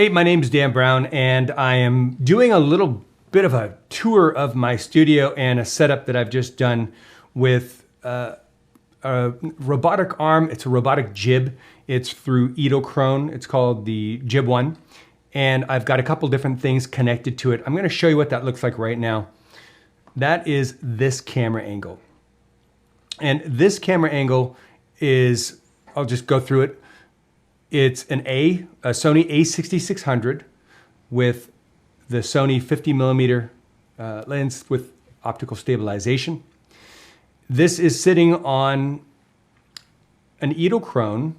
Hey, my name's Dan Brown, and I am doing a little bit of a tour of my studio and a setup that I've just done with a robotic arm. It's a robotic jib. It's through Edelkrone. It's called the JibOne. And I've got a couple different things connected to it. I'm gonna show you what that looks like right now. That is this camera angle. And this camera angle is, I'll just go through it. It's a Sony a6600 with the Sony 50mm lens with optical stabilization. This is sitting on an Edelkrone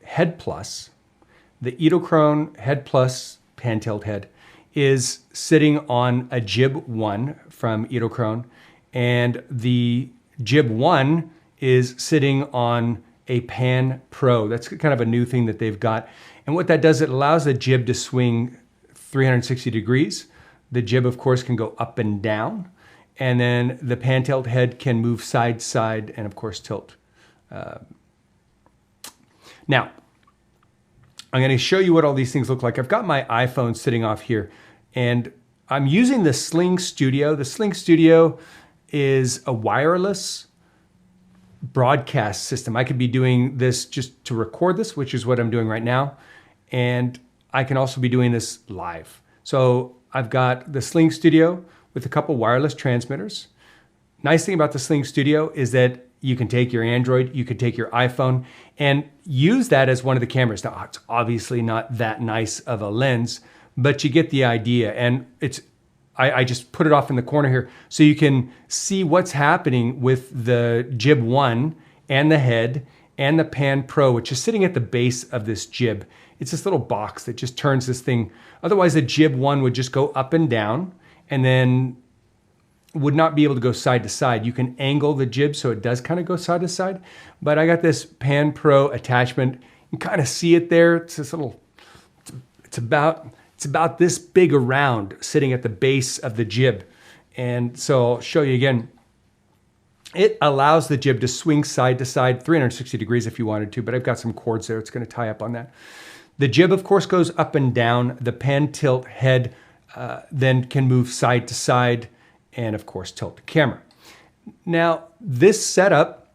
Head Plus. The Edelkrone Head Plus pan tilt head is sitting on a JibOne from Edelkrone, and the JibOne is sitting on a Pan Pro. That's kind of a new thing that they've got. And what that does, it allows the jib to swing 360 degrees. The jib, of course, can go up and down. And then the pan tilt head can move side to side and, of course, tilt. Now, I'm going to show you what all these things look like. I've got my iPhone sitting off here, and I'm using the Sling Studio. The Sling Studio is a wireless broadcast system. I could be doing this just to record this, which is what I'm doing right now. And I can also be doing this live. So I've got the Sling Studio with a couple wireless transmitters. Nice thing about the Sling Studio is that you can take your Android, you could take your iPhone and use that as one of the cameras. Now, it's obviously not that nice of a lens, but you get the idea. And I just put it off in the corner here so you can see what's happening with the JibOne and the head and the Pan Pro, which is sitting at the base of this jib. It's this little box that just turns this thing. Otherwise, the JibOne would just go up and down and then would not be able to go side to side. You can angle the jib so it does kind of go side to side, but I got this Pan Pro attachment. You can kind of see it there. It's this little, it's about this big around sitting at the base of the jib. And so I'll show you again. It allows the jib to swing side to side 360 degrees if you wanted to, but I've got some cords there. It's going to tie up on that. The jib, of course, goes up and down. The pan tilt head then can move side to side and, of course, tilt the camera. Now, this setup,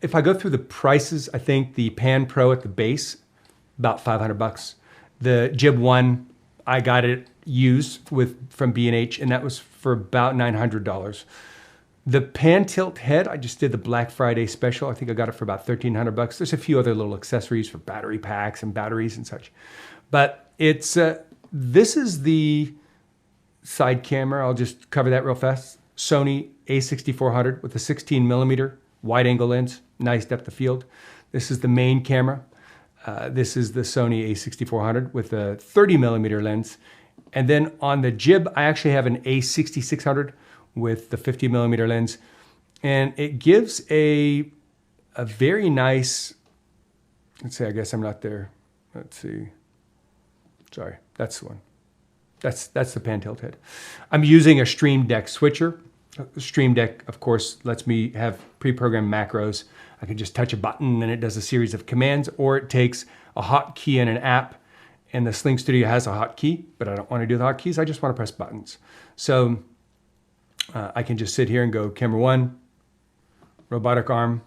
if I go through the prices, I think the Pan Pro at the base, about $500. The JibOne, I got it used from B&H, and that was for about $900. The pan tilt head, I just did the Black Friday special. I think I got it for about $1,300. There's a few other little accessories for battery packs and batteries and such. But it's this is the side camera. I'll just cover that real fast. Sony a6400 with a 16mm wide angle lens, nice depth of field. This is the main camera. This is the Sony a6400 with a 30mm lens. And then on the jib, I actually have an a6600 with the 50mm lens. And it gives a very nice, let's see, I guess I'm not there. Let's see. Sorry, that's the one. That's the pan tilt head. I'm using a Stream Deck switcher. Stream Deck, of course, lets me have pre-programmed macros. I can just touch a button and it does a series of commands, or it takes a hotkey in an app, and the Sling Studio has a hotkey, but I don't want to do the hotkeys. I just want to press buttons. So I can just sit here and go camera one, robotic arm,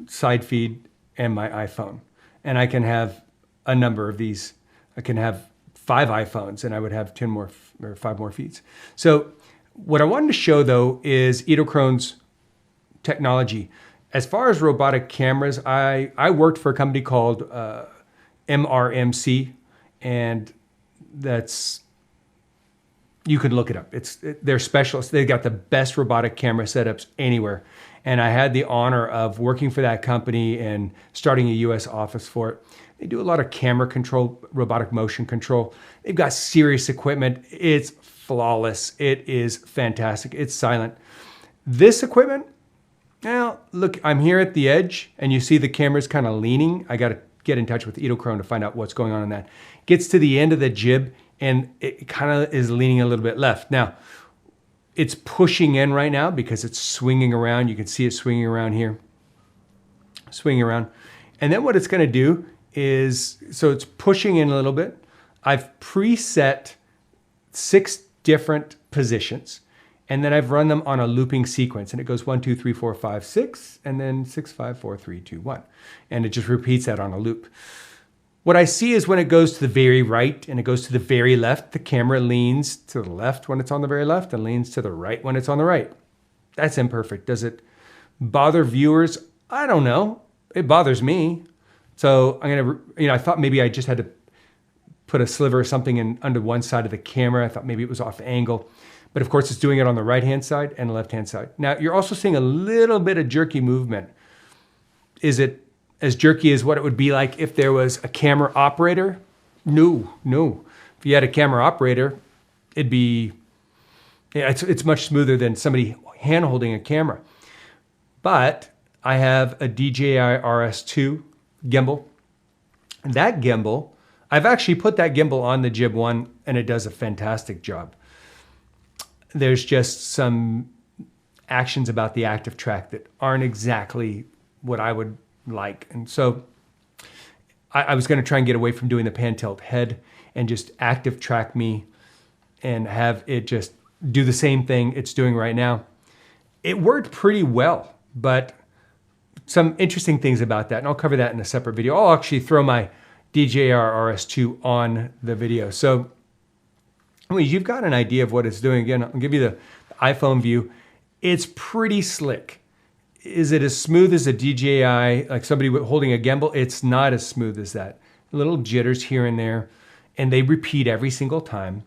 side feed, and my iPhone. And I can have a number of these. I can have 5 iPhones and I would have 10 more or 5 more feeds. So what I wanted to show though is Edelkrone's technology. As far as robotic cameras, I worked for a company called MRMC, and you can look it up. They're specialists. They've got the best robotic camera setups anywhere. And I had the honor of working for that company and starting a US office for it. They do a lot of camera control, robotic motion control. They've got serious equipment. It's flawless. It is fantastic. It's silent. This equipment, now look, I'm here at the edge and you see the camera's kind of leaning. I got to get in touch with Edelkrone to find out what's going on in that. Gets to the end of the jib and it kind of is leaning a little bit left. Now, it's pushing in right now because it's swinging around. You can see it swinging around here, swinging around. And then what it's going to do so it's pushing in a little bit. I've preset 6 different positions, and then I've run them on a looping sequence, and it goes 1, 2, 3, 4, 5, 6, and then 6, 5, 4, 3, 2, 1. And it just repeats that on a loop. What I see is when it goes to the very right and it goes to the very left, the camera leans to the left when it's on the very left and leans to the right when it's on the right. That's imperfect. Does it bother viewers? I don't know. It bothers me. So I'm gonna, I thought maybe I just had to put a sliver or something in under one side of the camera. I thought maybe it was off angle. But of course it's doing it on the right-hand side and the left-hand side. Now you're also seeing a little bit of jerky movement. Is it as jerky as what it would be like if there was a camera operator? No. If you had a camera operator, it's much smoother than somebody hand holding a camera. But I have a DJI RS2 gimbal. And that gimbal, I've actually put that gimbal on the JibOne and it does a fantastic job. There's just some actions about the active track that aren't exactly what I would like. And so I was going to try and get away from doing the pan tilt head and just active track me and have it just do the same thing it's doing right now. It worked pretty well, but some interesting things about that, and I'll cover that in a separate video. I'll actually throw my DJI RS2 on the video. So you've got an idea of what it's doing. Again, I'll give you the iPhone view. It's pretty slick. Is it as smooth as a DJI, like somebody holding a gimbal? It's not as smooth as that. Little jitters here and there, and they repeat every single time.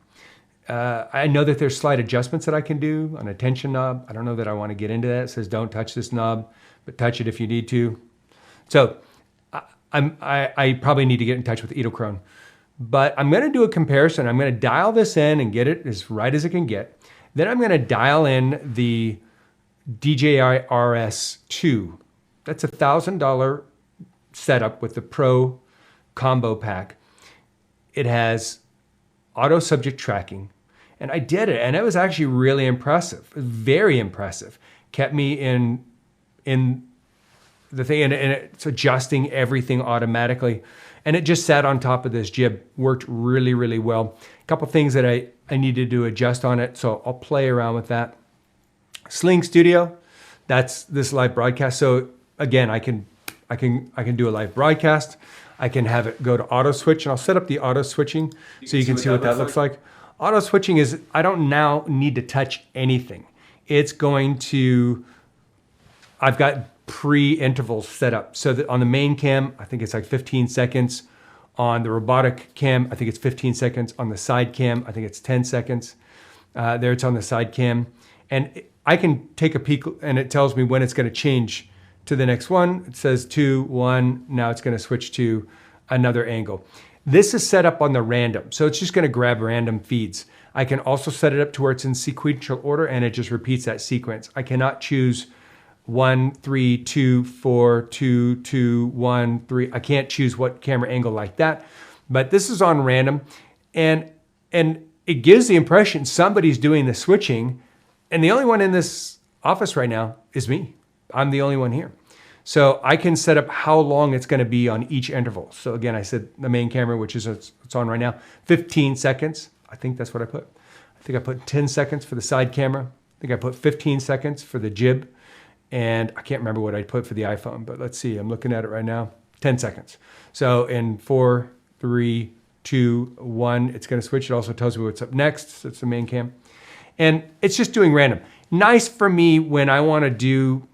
I know that there's slight adjustments that I can do on a tension knob. I don't know that I want to get into that. It says don't touch this knob, but touch it if you need to. So I probably need to get in touch with Edelkrone. But I'm going to do a comparison. I'm going to dial this in and get it as right as it can get. Then I'm going to dial in the DJI RS2. That's a $1,000 setup with the Pro combo pack. It has auto subject tracking. And I did it, and it was actually really impressive, very impressive. Kept me in the thing, and it's adjusting everything automatically. And it just sat on top of this jib, worked really, really well. A couple things that I needed to adjust on it, so I'll play around with that. Sling Studio, that's this live broadcast. So again, I can do a live broadcast. I can have it go to auto switch, and I'll set up the auto switching so you can see what that looks like. Auto switching is, I don't now need to touch anything. It's going to, I've got pre-intervals set up so that on the main cam, I think it's like 15 seconds. On the robotic cam, I think it's 15 seconds. On the side cam, I think it's 10 seconds. There it's on the side cam. And I can take a peek and it tells me when it's going to change to the next one. It says 2, 1, now it's going to switch to another angle. This is set up on the random, so it's just going to grab random feeds. I can also set it up to where it's in sequential order and it just repeats that sequence. I cannot choose 1, 3, 2, 4, 2, 2, 1, 3. I can't choose what camera angle like that, but this is on random, and it gives the impression somebody's doing the switching, and the only one in this office right now is me. I'm the only one here. So I can set up how long it's going to be on each interval. So again, I said the main camera, which is it's on right now, 15 seconds. I think that's what I put. I think I put 10 seconds for the side camera. I think I put 15 seconds for the jib. And I can't remember what I put for the iPhone, but let's see. I'm looking at it right now. 10 seconds. So in 4, 3, 2, 1, it's going to switch. It also tells me what's up next. So it's the main cam. And it's just doing random. Nice for me when I want to do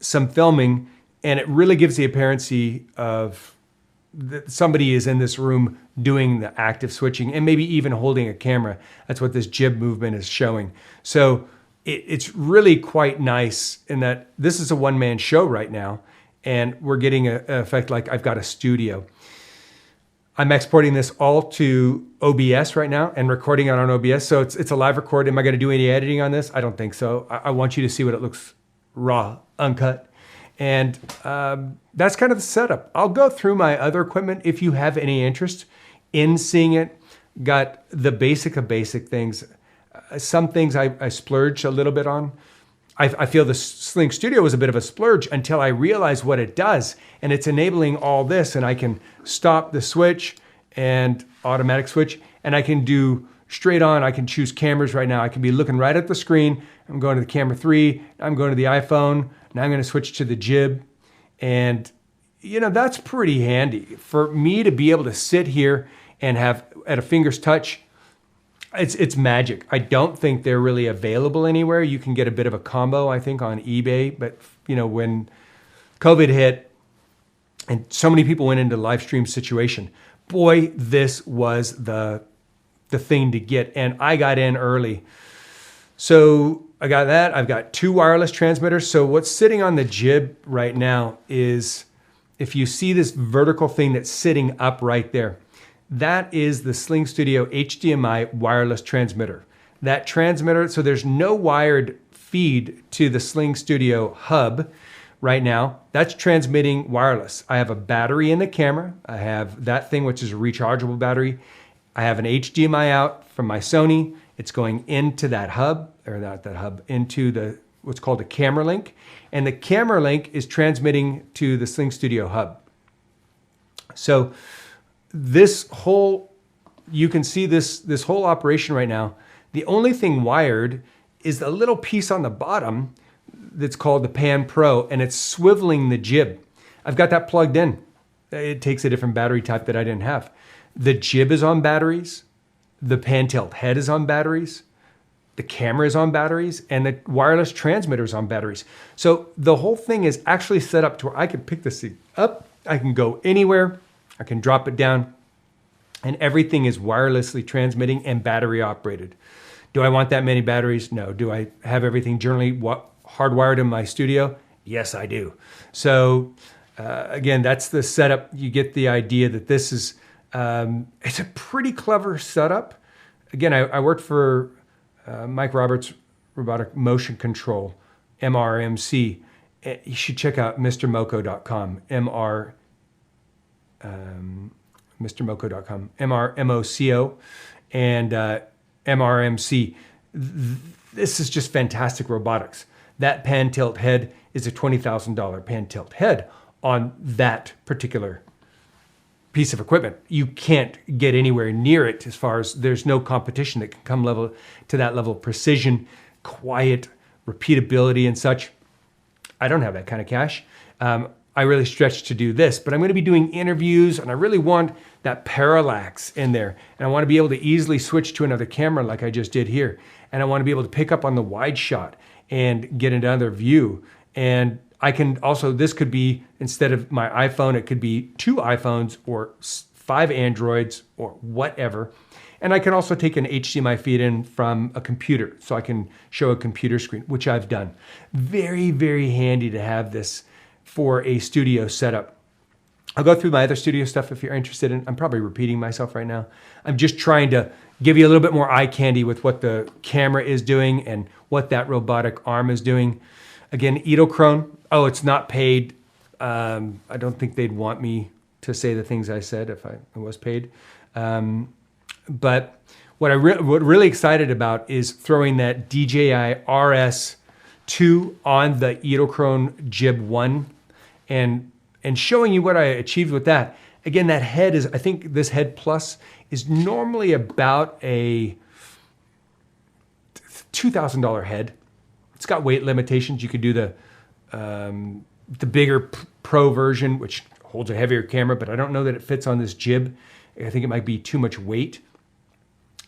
some filming, and it really gives the appearance of that somebody is in this room doing the active switching and maybe even holding a camera. That's what this jib movement is showing. So it's really quite nice in that this is a one-man show right now, and we're getting an effect like I've got a studio. I'm exporting this all to OBS right now and recording it on OBS. So it's a live record. Am I going to do any editing on this? I don't think so. I want you to see what it looks raw, uncut. And that's kind of the setup. I'll go through my other equipment if you have any interest in seeing it. Got the basic of basic things. Some things I splurged a little bit on. I feel the Sling Studio was a bit of a splurge until I realized what it does. And it's enabling all this, and I can stop the switch and automatic switch, and I can do straight on. I can choose cameras right now. I can be looking right at the screen. I'm going to the camera 3. I'm going to the iPhone. Now I'm going to switch to the Jib. And, you know, that's pretty handy. For me to be able to sit here and have at a finger's touch, it's magic. I don't think they're really available anywhere. You can get a bit of a combo, I think, on eBay. But, you know, when COVID hit and so many people went into live stream situation, boy, this was the thing to get. And I got in early. So I got that. I've got 2 wireless transmitters. So what's sitting on the Jib right now is, if you see this vertical thing that's sitting up right there, that is the Sling Studio HDMI wireless transmitter. That transmitter, so there's no wired feed to the Sling Studio hub right now. That's transmitting wireless. I have a battery in the camera. I have that thing, which is a rechargeable battery. I have an HDMI out from my Sony. It's going into that hub, or not that hub, into the what's called a camera link. And the camera link is transmitting to the Sling Studio hub. So this whole, you can see this whole operation right now. The only thing wired is the little piece on the bottom that's called the Pan Pro, and it's swiveling the Jib. I've got that plugged in. It takes a different battery type that I didn't have. The Jib is on batteries. The pan tilt head is on batteries. The camera is on batteries, and the wireless transmitter is on batteries. So the whole thing is actually set up to where I can pick this thing up. I can go anywhere. I can drop it down, and everything is wirelessly transmitting and battery operated. Do I want that many batteries? No. Do I have everything generally hardwired in my studio? Yes, I do. So again, that's the setup. You get the idea that this is, it's a pretty clever setup. Again, I worked for Mike Roberts' Robotic Motion Control, MRMC. You should check out mrmoco.com, mrmoco.com, MRMOCO, and MRMC. This is just fantastic robotics. That pan tilt head is a $20,000 pan tilt head on that particular piece of equipment. You can't get anywhere near it, as far as there's no competition that can come level to that level of precision, quiet, repeatability, and such. I don't have that kind of cash. I really stretched to do this, but I'm going to be doing interviews, and I really want that parallax in there. And I want to be able to easily switch to another camera like I just did here. And I want to be able to pick up on the wide shot and get another view. And I can also, this could be, instead of my iPhone, it could be 2 iPhones or 5 Androids or whatever. And I can also take an HDMI feed in from a computer, so I can show a computer screen, which I've done. Very, very handy to have this for a studio setup. I'll go through my other studio stuff if you're interested in. I'm probably repeating myself right now. I'm just trying to give you a little bit more eye candy with what the camera is doing and what that robotic arm is doing. Again, Edelkrone. Oh, it's not paid. I don't think they'd want me to say the things I said if I was paid. But what really excited about is throwing that DJI RS2 on the Edelkrone JibOne and showing you what I achieved with that. Again, that head is, I think this head plus is normally about a $2,000 head. It's got weight limitations. You could do the bigger pro version, which holds a heavier camera, but I don't know that it fits on this Jib. I think it might be too much weight.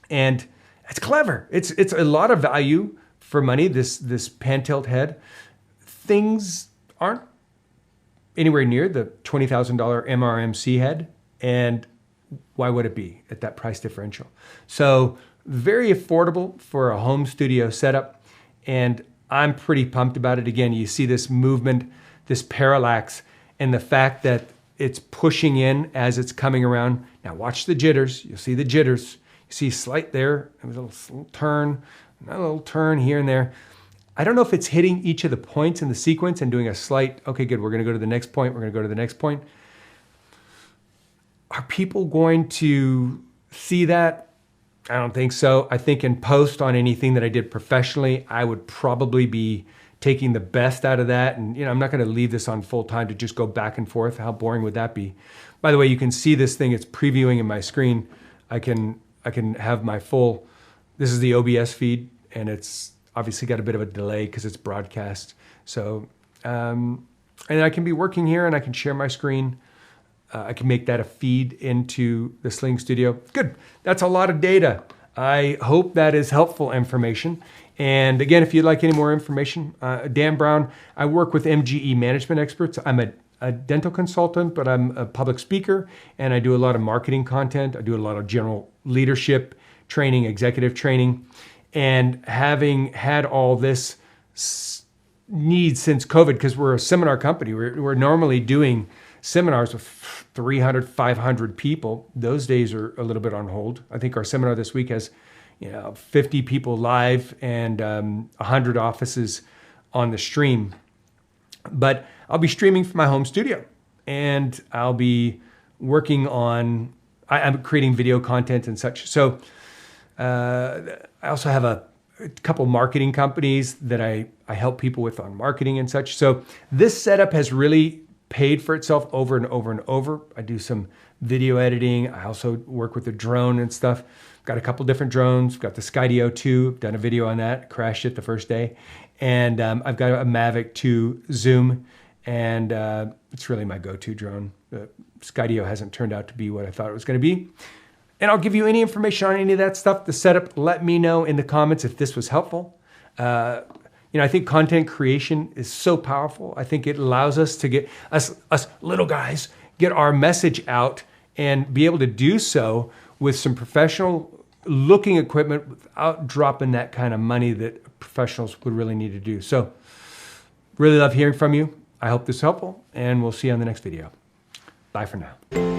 And it's clever. It's a lot of value for money, this pan tilt head. Things aren't anywhere near the $20,000 MRMC head, and why would it be at that price differential? So very affordable for a home studio setup, and I'm pretty pumped about it. Again, you see this movement, this parallax, and the fact that it's pushing in as it's coming around. Now watch the jitters. You'll see the jitters. You see slight there, a little turn, a little turn here and there. I don't know if it's hitting each of the points in the sequence and doing a slight, okay, good, we're going to go to the next point, we're going to go to the next point. Are people going to see that? I don't think so. I think in post on anything that I did professionally, I would probably be taking the best out of that. And I'm not going to leave this on full time to just go back and forth. How boring would that be? By the way, you can see this thing, it's previewing in my screen. I can have my full, this is the OBS feed, and it's obviously got a bit of a delay because it's broadcast. So, and I can be working here and I can share my screen. I can make that a feed into the Sling Studio. Good, that's a lot of data. I hope that is helpful information. And again, if you'd like any more information, Dan Brown, I work with MGE management experts. I'm a dental consultant, but I'm a public speaker, and I do a lot of marketing content. I do a lot of general leadership training, executive training, and having had all this need since COVID, because we're a seminar company, we're normally doing seminars with 300, 500 people. Those days are a little bit on hold. I think our seminar this week has 50 people live and 100 offices on the stream. But I'll be streaming from my home studio, and I'll be working on, I'm creating video content and such. So I also have a couple marketing companies that I help people with on marketing and such. So this setup has really paid for itself over and over and over. I do some video editing. I also work with a drone and stuff. Got a couple different drones. Got the Skydio 2, done a video on that, crashed it the first day. And I've got a Mavic 2 Zoom, and it's really my go-to drone. The Skydio hasn't turned out to be what I thought it was going to be. And I'll give you any information on any of that stuff, the setup. Let me know in the comments if this was helpful. I think content creation is so powerful. I think it allows us to get, us little guys, get our message out and be able to do so with some professional looking equipment without dropping that kind of money that professionals would really need to do. So really love hearing from you. I hope this is helpful, and we'll see you on the next video. Bye for now.